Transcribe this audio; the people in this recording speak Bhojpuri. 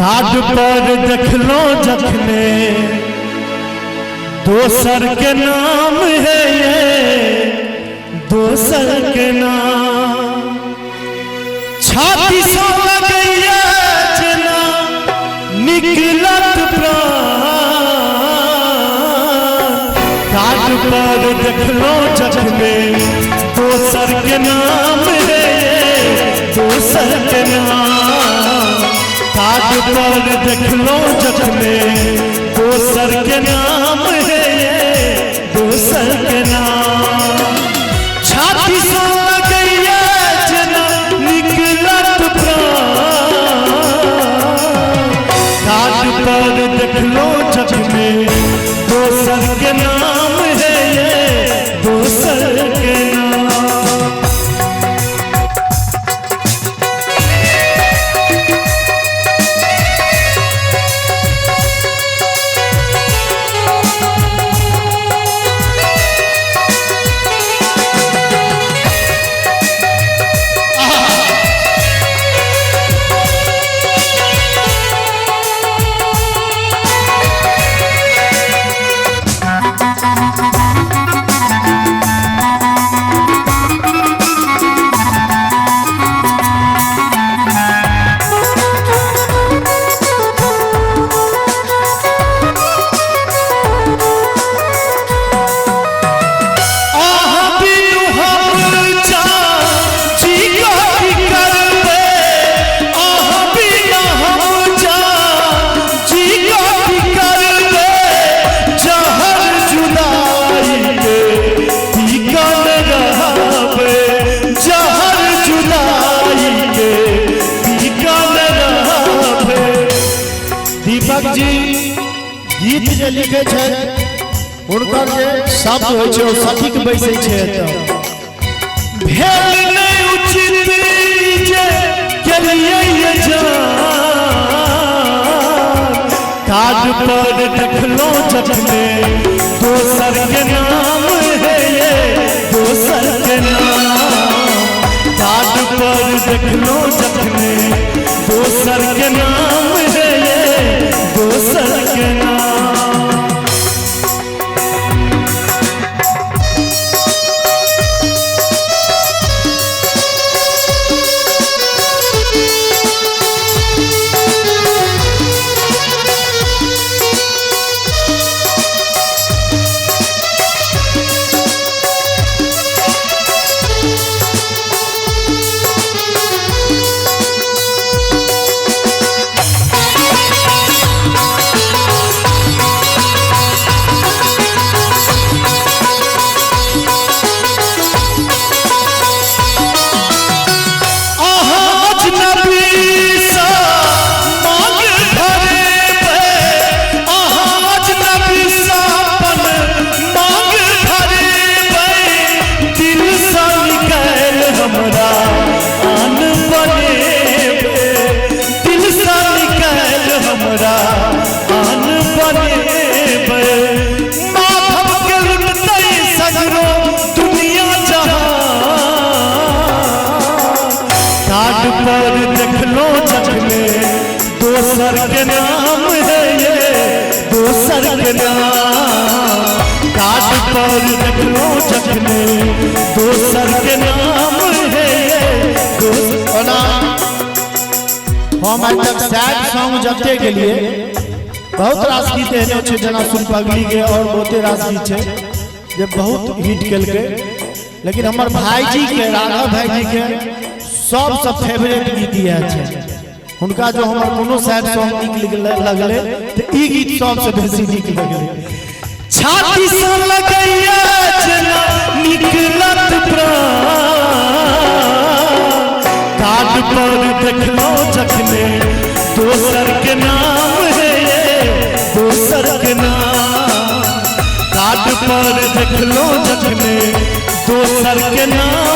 घाट पर देखलो जखने दोसर के नाम है ये दोसर के नाम छाती सो लगैया जना निकलत प्राण घाट पर देखलो जखने दोसर के नाम है ये दोसर के नाम घाट पर देखलो जखने दोसर के नाम है ये दोसर के नाम छाती सो लगैया जना निकलत प्राण घाट पर देखलो जखने दोसर के नाम है ये दोसर के नाम दीपक जी गीत जे लिखे छे उनकर जे शब्द होय छे ओ सटीक बैसे छे त भेल नहीं उचित जे केलिए ये जान घाट पर देखलो जखने दोसर के नाम है ये दोसर के नाम घाट पर देखलो जखने दोसर के नाम है ये दोसर के नाम घाट पर देखलो जखने दोसर के नाम है ये दोसर के नाम घाट पर देखलो जखने दोसर के नाम है ये दोसर हम आज तक सैड सॉन्ग जपते के लिए बहुत रास गीत एहन छै जना सुन पगली के और बहुते रास गीत छै जे बहुत हिट केलके लेकिन हमर भाईजी के राघव भाईजी के सबसे फेवरेट गीत यह है उनका जो हमार कोनो सैड सॉन्ग निक लगले तो ई गीत सबसे बेसी निक लगले छाती से लगैया जना निकलत प्राण घाट पर देखलो जखने दोसर के नाम है ये दोसर के नाम घाट पर देखलो जखने दोसर के नाम